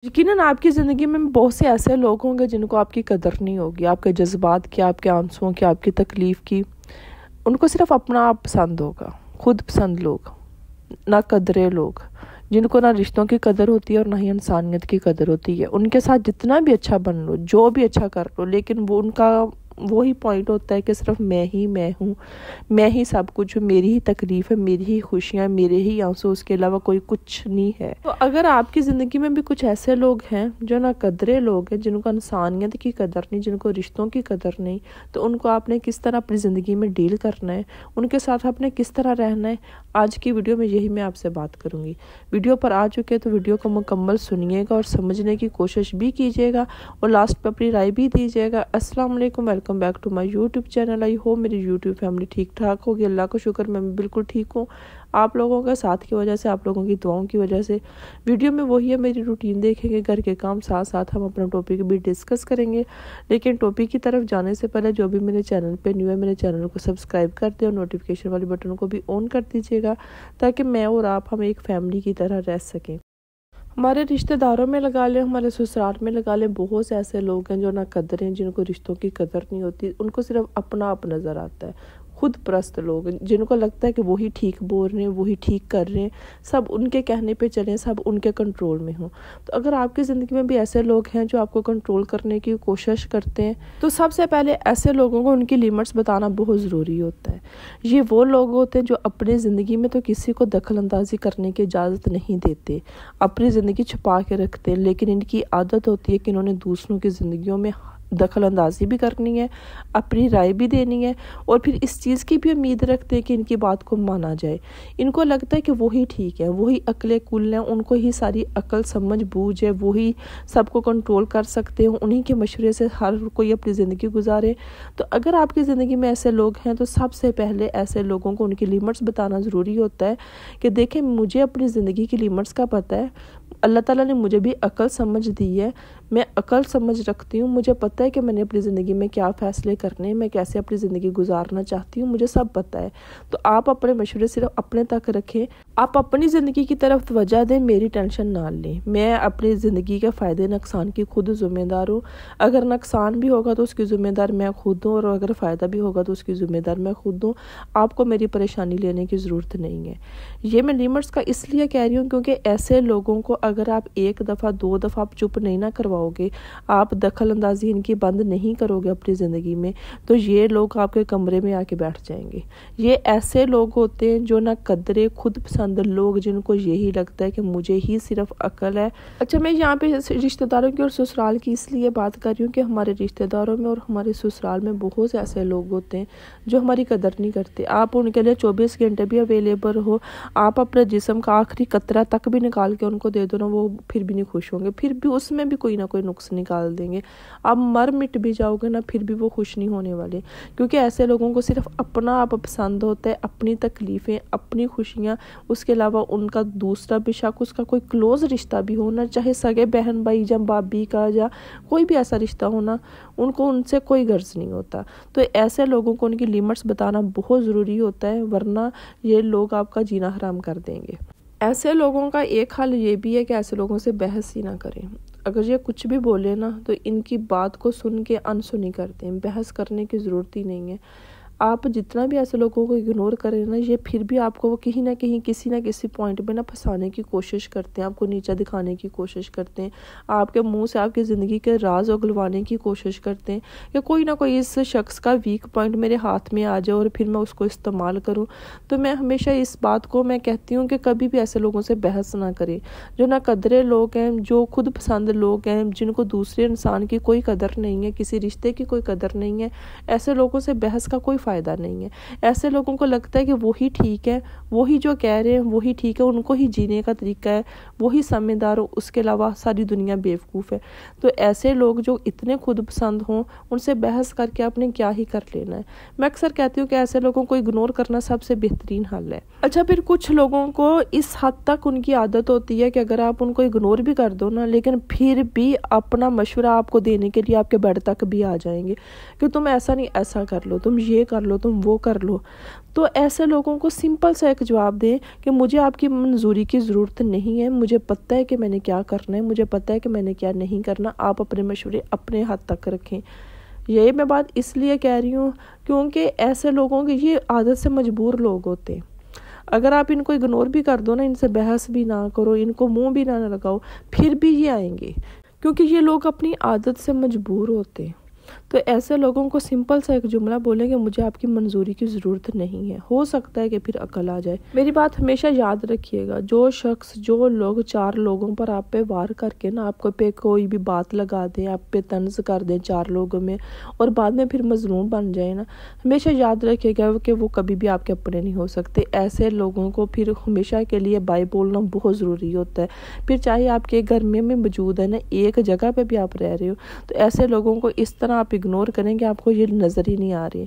یقیناً آپ کی زندگی میں بہت سے ایسے لوگ ہوں گے جن کو آپ کی قدر نہیں ہوگی، آپ کے جذبات کی، آپ کے آنسوؤں کی، آپ کی تکلیف کی۔ ان کو صرف اپنا آپ پسند ہوگا، خود پسند لوگ، نہ قدرے لوگ، جن کو نہ رشتوں کی قدر ہوتی ہے اور نہ ہی انسانیت کی قدر ہوتی ہے۔ ان کے ساتھ جتنا بھی اچھا بن لو، جو بھی اچھا کر لو، لیکن وہ ان کا وہی پوائنٹ ہوتا ہے کہ صرف میں ہوں، میں ہی سب کچھ ہوں، میری ہی تکلیف ہے، میری ہی خوشیاں، میرے ہی آنسو، اس کے علاوہ کوئی کچھ نہیں ہے۔ تو اگر آپ کی زندگی میں بھی کچھ ایسے لوگ ہیں جو نہ قدرے لوگ ہیں، جن کو انسانیت کی قدر نہیں، جن کو رشتوں کی قدر نہیں، تو ان کو آپ نے کس طرح اپنی زندگی میں ڈیل کرنا ہے، ان کے ساتھ آپ نے کس طرح رہنا ہے، آج کی ویڈیو میں یہی میں آپ سے بات کروں گی۔ ویڈیو پر آ چکے تو ویڈیو کو مکمل سنیے گا اور سمجھنے کی کوشش بھی کیجیے گا اور لاسٹ پہ اپنی رائے بھی دیجیے گا۔ السلام علیکم، welcome back to my YouTube channel. I hope میری یوٹیوب فیملی ٹھیک ٹھاک ہوگی، اللہ کا شکر میں بالکل ٹھیک ہوں۔ آپ لوگوں کا ساتھ کی وجہ سے، آپ لوگوں کی دعاؤں کی وجہ سے ویڈیو میں وہی ہے میری روٹین دیکھیں گے، گھر کے کام، ساتھ ساتھ ہم اپنا ٹاپک بھی ڈسکس کریں گے۔ لیکن ٹاپک کی طرف جانے سے پہلے جو بھی میرے چینل پہ نیو ہے، میرے چینل کو سبسکرائب کر دیں اور نوٹیفیکیشن والی بٹن کو بھی آن کر دیجیے گا تاکہ میں اور آپ ہم ایک فیملی کی طرح رہ سکیں۔ ہمارے رشتہ داروں میں لگا لیں، ہمارے سسرال میں لگا لیں، بہت سے ایسے لوگ ہیں جو نہ قدر ہیں، جن کو رشتوں کی قدر نہیں ہوتی، ان کو صرف اپنا آپ نظر آتا ہے۔ خود پرست لوگ، جن کو لگتا ہے کہ وہی ٹھیک بول رہے ہیں، وہی ٹھیک کر رہے ہیں، سب ان کے کہنے پہ چلیں، سب ان کے کنٹرول میں ہوں۔ تو اگر آپ کی زندگی میں بھی ایسے لوگ ہیں جو آپ کو کنٹرول کرنے کی کوشش کرتے ہیں، تو سب سے پہلے ایسے لوگوں کو ان کی لیمٹس بتانا بہت ضروری ہوتا ہے۔ یہ وہ لوگ ہوتے ہیں جو اپنی زندگی میں تو کسی کو دخل اندازی کرنے کی اجازت نہیں دیتے، اپنی زندگی چھپا کے رکھتے ہیں، لیکن ان کی عادت ہوتی ہے کہ انہوں نے دوسروں کی زندگیوں میں دخل اندازی بھی کرنی ہے، اپنی رائے بھی دینی ہے، اور پھر اس چیز کی بھی امید رکھتے ہیں کہ ان کی بات کو مانا جائے۔ ان کو لگتا ہے کہ وہی ٹھیک ہے، وہی عقل کل ہیں، ان کو ہی ساری عقل سمجھ بوجھ ہے، وہی سب کو کنٹرول کر سکتے ہیں، انہی کے مشورے سے ہر کوئی اپنی زندگی گزارے۔ تو اگر آپ کی زندگی میں ایسے لوگ ہیں تو سب سے پہلے ایسے لوگوں کو ان کی لیمٹس بتانا ضروری ہوتا ہے کہ دیکھیں، مجھے اپنی زندگی کی لیمٹس کا پتہ ہے، اللہ تعالیٰ نے مجھے بھی عقل سمجھ دی ہے، میں عقل سمجھ رکھتی ہوں، مجھے پتہ ہے کہ میں نے اپنی زندگی میں کیا فیصلے کرنے ہیں، میں کیسے اپنی زندگی گزارنا چاہتی ہوں، مجھے سب پتہ ہے۔ تو آپ اپنے مشورے صرف اپنے تک رکھیں، آپ اپنی زندگی کی طرف توجہ دیں، میری ٹینشن نہ لیں۔ میں اپنی زندگی کے فائدے نقصان کی خود ذمہ دار ہوں، اگر نقصان بھی ہوگا تو اس کی ذمہ دار میں خود ہوں، اور اگر فائدہ بھی ہوگا تو اس کی ذمہ دار میں خود ہوں۔ آپ کو میری پریشانی لینے کی ضرورت نہیں ہے۔ یہ میں لیمٹس کا اس لیے کہہ رہی ہوں کیونکہ ایسے لوگوں کو اگر آپ ایک دفعہ دو دفعہ آپ چپ نہیں نہ کرواؤ گے، آپ دخل اندازی ان کی بند نہیں کرو گے اپنی زندگی میں، تو یہ لوگ آپ کے کمرے میں آ کے بیٹھ جائیں گے۔ یہ ایسے لوگ ہوتے ہیں جو نہ قدرے، خود پسند لوگ، جن کو یہی لگتا ہے کہ مجھے ہی صرف عقل ہے۔ اچھا، میں یہاں پہ رشتہ داروں کی اور سسرال کی اس لیے بات کر رہی ہوں کہ ہمارے رشتہ داروں میں اور ہمارے سسرال میں بہت سے ایسے لوگ ہوتے ہیں جو ہماری قدر نہیں کرتے۔ آپ ان کے لیے 24 گھنٹے بھی اویلیبل ہو، آپ اپنے جسم کا آخری قطرہ تک بھی نکال کے ان کو دے دو نا، وہ پھر بھی نہیں خوش ہوں گے، پھر بھی اس میں بھی کوئی نہ کوئی نقص نکال دیں گے۔ آپ مر مٹ بھی جاؤ گے نا، پھر بھی وہ خوش نہیں ہونے والے، کیونکہ ایسے لوگوں کو صرف اپنا آپ پسند ہوتا ہے، اپنی تکلیفیں، اپنی خوشیاں، اس کے علاوہ ان کا دوسرا بے شک اس کا کوئی کلوز رشتہ بھی ہونا، چاہے سگے بہن بھائی یا بابی کا یا کوئی بھی ایسا رشتہ ہونا، ان کو ان سے کوئی غرض نہیں ہوتا۔ تو ایسے لوگوں کو ان کی لیمٹس بتانا بہت ضروری ہوتا ہے، ورنہ یہ لوگ آپ کا جینا حرام کر دیں گے۔ ایسے لوگوں کا ایک حل یہ بھی ہے کہ ایسے لوگوں سے بحث ہی نہ کریں۔ اگر یہ کچھ بھی بولے نا تو ان کی بات کو سن کے انسنی کر دیں، بحث کرنے کی ضرورت ہی نہیں ہے۔ آپ جتنا بھی ایسے لوگوں کو اگنور کریں نا، یہ پھر بھی آپ کو وہ کہیں نہ کہیں کسی نہ کسی پوائنٹ پہ نا پھنسانے کی کوشش کرتے ہیں، آپ کو نیچا دکھانے کی کوشش کرتے ہیں، آپ کے منہ سے آپ کی زندگی کے راز اگلوانے کی کوشش کرتے ہیں کہ کوئی نہ کوئی اس شخص کا ویک پوائنٹ میرے ہاتھ میں آ جائے اور پھر میں اس کو استعمال کروں۔ تو میں ہمیشہ اس بات کو میں کہتی ہوں کہ کبھی بھی ایسے لوگوں سے بحث نہ کریں، جو نہ قدرے لوگ ہیں، جو خود پسند لوگ ہیں، جن کو دوسرے انسان کی کوئی قدر نہیں ہے، کسی رشتے کی کوئی قدر نہیں ہے۔ ایسے لوگوں سے بحث کا کوئی فائدہ نہیں ہے۔ ایسے لوگوں کو لگتا ہے کہ وہی ٹھیک ہے، وہی جو کہہ رہے ہیں وہی ٹھیک ہے، ان کو ہی جینے کا طریقہ ہے، وہی سمجھدار ہو، اس کے علاوہ ساری دنیا بیوقوف ہے۔ تو ایسے لوگ جو اتنے خود پسند ہوں، ان سے بحث کر کے آپ نے کیا ہی کر لینا ہے۔ میں اکثر کہتی ہوں کہ ایسے لوگوں کو اگنور کرنا سب سے بہترین حل ہے۔ اچھا، پھر کچھ لوگوں کو اس حد تک ان کی عادت ہوتی ہے کہ اگر آپ ان کو اگنور بھی کر دو نا، لیکن پھر بھی اپنا مشورہ آپ کو دینے کے لیے آپ کے بیڈ تک بھی آ جائیں گے کہ تم ایسا نہیں، ایسا کر لو، تم یہ کر کر لو، تم وہ کر لو. تو ایسے لوگوں کو سمپل سا ایک جواب دیں کہ مجھے آپ کی منظوری کی ضرورت نہیں ہے، مجھے پتہ ہے کہ میں نے کیا کرنا ہے، مجھے پتہ ہے کہ میں نے کیا نہیں کرنا، آپ اپنے مشورے اپنے حد تک رکھیں. یہ میں بات اس لیے کہہ رہی ہوں کیونکہ ایسے لوگوں کی یہ عادت سے مجبور لوگ ہوتے ہیں. اگر آپ ان کو اگنور بھی کر دو نا، ان سے بحث بھی نہ کرو، ان کو منہ بھی نہ لگاؤ، پھر بھی یہ آئیں گے کیونکہ یہ لوگ اپنی عادت سے مجبور ہوتے ہیں. تو ایسے لوگوں کو سمپل سا ایک جملہ بولیں کہ مجھے آپ کی منظوری کی ضرورت نہیں ہے. ہو سکتا ہے کہ پھر عقل آ جائے. میری بات ہمیشہ یاد رکھیے گا، جو شخص جو لوگ 4 لوگوں پر آپ پہ وار کر کے نا آپ کو پہ کوئی بھی بات لگا دیں، آپ پہ طنز کر دیں 4 لوگوں میں اور بعد میں پھر مظلوم بن جائے نا، ہمیشہ یاد رکھیے گا کہ وہ کبھی بھی آپ کے اپنے نہیں ہو سکتے. ایسے لوگوں کو پھر ہمیشہ کے لیے بائے بولنا بہت ضروری ہوتا ہے. پھر چاہے آپ کے گھر میں موجود ہے نا، ایک جگہ پہ بھی آپ رہ رہے ہو، تو ایسے لوگوں کو اس طرح آپ اگنور کریں کہ آپ کو یہ نظر ہی نہیں آ رہی.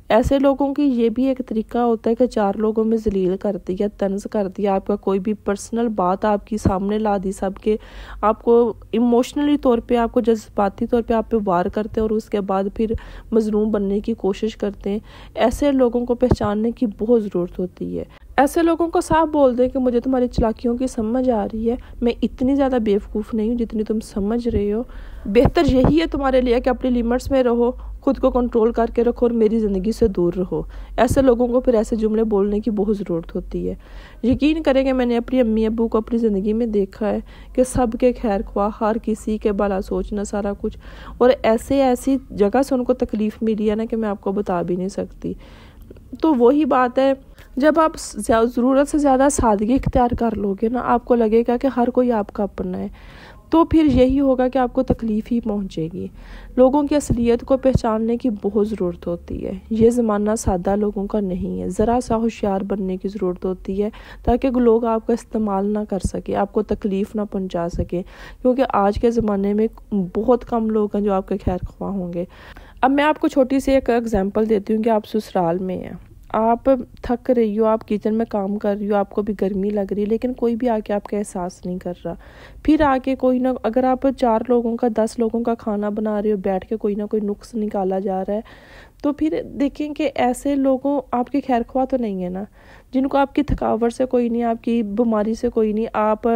ایسے لوگوں کی یہ بھی ایک طریقہ ہوتا ہے کہ 4 لوگوں میں ذلیل کر دیا، طنز کر دیا، آپ کا کوئی بھی پرسنل بات آپ کی سامنے لا دی سب کے، آپ کو ایموشنلی طور پہ، آپ کو جذباتی طور پہ آپ پہ وار کرتے ہیں اور اس کے بعد پھر مظلوم بننے کی کوشش کرتے ہیں. ایسے لوگوں کو پہچاننے کی بہت ضرورت ہوتی ہے. ایسے لوگوں کو صاف بول دیں کہ مجھے تمہاری چلاکیوں کی سمجھ آ رہی ہے، میں اتنی زیادہ بیوقوف نہیں ہوں جتنی تم سمجھ رہے ہو. بہتر یہی ہے تمہارے لیے کہ اپنی لیمٹس میں رہو، خود کو کنٹرول کر کے رکھو اور میری زندگی سے دور رہو. ایسے لوگوں کو پھر ایسے جملے بولنے کی بہت ضرورت ہوتی ہے. یقین کریں کہ میں نے اپنی امی ابو کو اپنی زندگی میں دیکھا ہے کہ سب کے خیر خواہ، ہر کسی کے بھلا سوچنا سارا کچھ، اور ایسی جگہ سے ان کو تکلیف ملی ہے نا کہ میں آپ کو بتا بھی نہیں سکتی. تو وہی بات ہے، جب آپ ضرورت سے زیادہ سادگی اختیار کر لو گے نا، آپ کو لگے گا کہ ہر کوئی آپ کا اپنا ہے، تو پھر یہی ہوگا کہ آپ کو تکلیف ہی پہنچے گی. لوگوں کی اصلیت کو پہچاننے کی بہت ضرورت ہوتی ہے. یہ زمانہ سادہ لوگوں کا نہیں ہے، ذرا سا ہوشیار بننے کی ضرورت ہوتی ہے تاکہ لوگ آپ کا استعمال نہ کر سکے، آپ کو تکلیف نہ پہنچا سکے. کیونکہ آج کے زمانے میں بہت کم لوگ ہیں جو آپ کے خیر خواہ ہوں گے. اب میں آپ کو چھوٹی سی ایک اگزامپل دیتی ہوں کہ آپ سسرال میں ہیں، آپ تھک رہی ہو، آپ کچن میں کام کر رہی ہو، آپ کو بھی گرمی لگ رہی ہے، لیکن کوئی بھی آ کے آپ کا احساس نہیں کر رہا. پھر آ کے کوئی نہ، اگر آپ 4 لوگوں کا 10 لوگوں کا کھانا بنا رہے ہو، بیٹھ کے کوئی نہ کوئی نقص نکالا جا رہا ہے، تو پھر دیکھیں کہ ایسے لوگوں آپ کے خیر خواہ تو نہیں ہے نا، جن کو آپ کی تھکاوٹ سے کوئی نہیں، آپ کی بیماری سے کوئی نہیں. آپ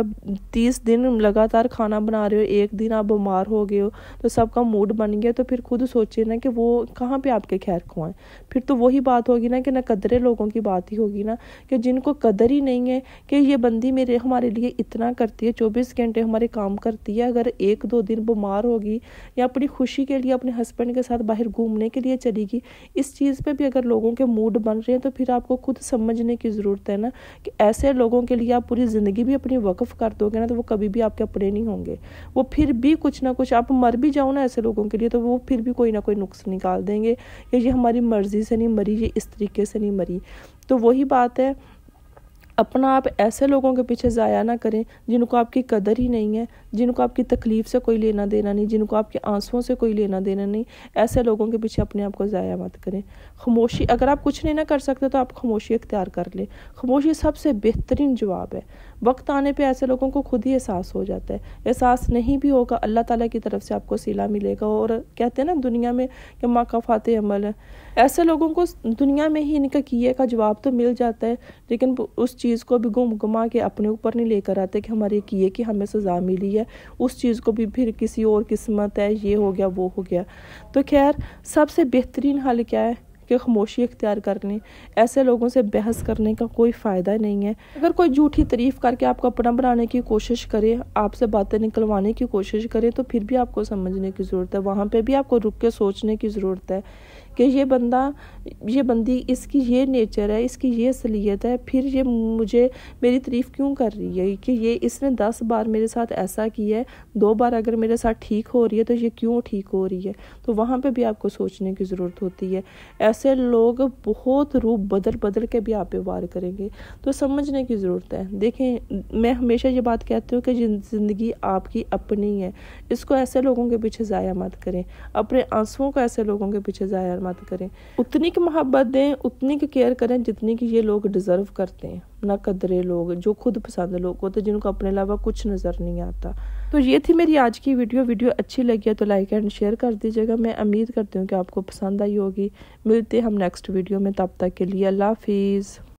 30 دن لگاتار کھانا بنا رہے ہو، ایک دن آپ بیمار ہو گئے ہو تو سب کا موڈ بن گیا، تو پھر خود سوچے نا کہ وہ کہاں پہ آپ کے خیر خواہ ہیں. پھر تو وہی بات ہوگی نا کہ نہ قدرے لوگوں کی بات ہی ہوگی نا، کہ جن کو قدر ہی نہیں ہے کہ یہ بندی ہمارے لیے اتنا کرتی ہے، 24 گھنٹے ہمارے کام کرتی ہے، اگر 1-2 دن بیمار ہوگی یا اپنی خوشی کے لیے اپنے ہسبینڈ کے ساتھ باہر گھومنے کے لیے چلی گی، اس چیز پہ بھی اگر لوگوں کے موڈ بن رہے ہیں تو پھر آپ کو خود سمجھنے کی ضرورت ہے نا کہ ایسے لوگوں کے لیے آپ پوری زندگی بھی اپنی وقف کر دو گے نا تو وہ کبھی بھی آپ کے اپنے نہیں ہوں گے. وہ پھر بھی کچھ نہ کچھ، آپ مر بھی جاؤ نا ایسے لوگوں کے لیے تو وہ پھر بھی کوئی نہ کوئی نقص نکال دیں گے کہ یہ ہماری مرضی سے نہیں مری، یہ اس طریقے سے نہیں مری. تو وہی بات ہے، اپنا آپ ایسے لوگوں کے پیچھے ضائع نہ کریں جن کو آپ کی قدر ہی نہیں ہے، جن کو آپ کی تکلیف سے کوئی لینا دینا نہیں، جن کو آپ کے آنسوؤں سے کوئی لینا دینا نہیں. ایسے لوگوں کے پیچھے اپنے آپ کو ضائع مت کریں. خاموشی، اگر آپ کچھ نہیں نہ کر سکتے تو آپ خاموشی اختیار کر لیں. خاموشی سب سے بہترین جواب ہے. وقت آنے پہ ایسے لوگوں کو خود ہی احساس ہو جاتا ہے. احساس نہیں بھی ہوگا، اللہ تعالیٰ کی طرف سے آپ کو صلہ ملے گا. اور کہتے ہیں نا دنیا میں کہ مکافات عمل ہے، ایسے لوگوں کو دنیا میں ہی ان کا کیے کا جواب تو مل جاتا ہے، لیکن اس چیز کو بھی گما کے اپنے اوپر نہیں لے کر آتے کہ ہمارے کیے کی ہمیں سزا ملی ہے، اس چیز کو بھی پھر کسی اور قسمت ہے، یہ ہو گیا وہ ہو گیا. تو خیر، سب سے بہترین حل کیا ہے کہ خاموشی اختیار کر لیں. ایسے لوگوں سے بحث کرنے کا کوئی فائدہ نہیں ہے. اگر کوئی جھوٹی تعریف کر کے آپ کو اپنا بنانے کی کوشش کرے، آپ سے باتیں نکلوانے کی کوشش کرے، تو پھر بھی آپ کو سمجھنے کی ضرورت ہے. وہاں پہ بھی آپ کو رک کے سوچنے کی ضرورت ہے کہ یہ بندی اس کی یہ نیچر ہے، اس کی یہ اصلیت ہے، پھر یہ میری تعریف کیوں کر رہی ہے کہ اس نے 10 بار میرے ساتھ ایسا کیا ہے، 2 بار اگر میرے ساتھ ٹھیک ہو رہی ہے تو یہ کیوں ٹھیک ہو رہی ہے. تو وہاں پہ بھی آپ کو سوچنے کی ضرورت ہوتی ہے. ایسے لوگ بہت روپ بدل کے بھی آپ پہ وار کریں گے، تو سمجھنے کی ضرورت ہے. دیکھیں، میں ہمیشہ یہ بات کہتی ہوں کہ زندگی آپ کی اپنی ہے، اس کو ایسے لوگوں کے پیچھے ضائع مت کریں. اپنے آنسوؤں کو ایسے لوگوں کے پیچھے ضائع مت کریں. اتنی کی محبت دیں، اتنی کی کیئر کریں جتنی کی یہ لوگ ڈیزرو کرتے ہیں. نہ قدرے لوگ، جو خود پسند لوگ ہوتے ہیں، جن کو اپنے علاوہ کچھ نظر نہیں آتا. تو یہ تھی میری آج کی ویڈیو اچھی لگی ہے تو لائک اینڈ شیئر کر دیجیے گا. میں امید کرتی ہوں کہ آپ کو پسند آئی ہوگی. ملتے ہم نیکسٹ ویڈیو میں, تب تک کے لیے اللہ حافظ.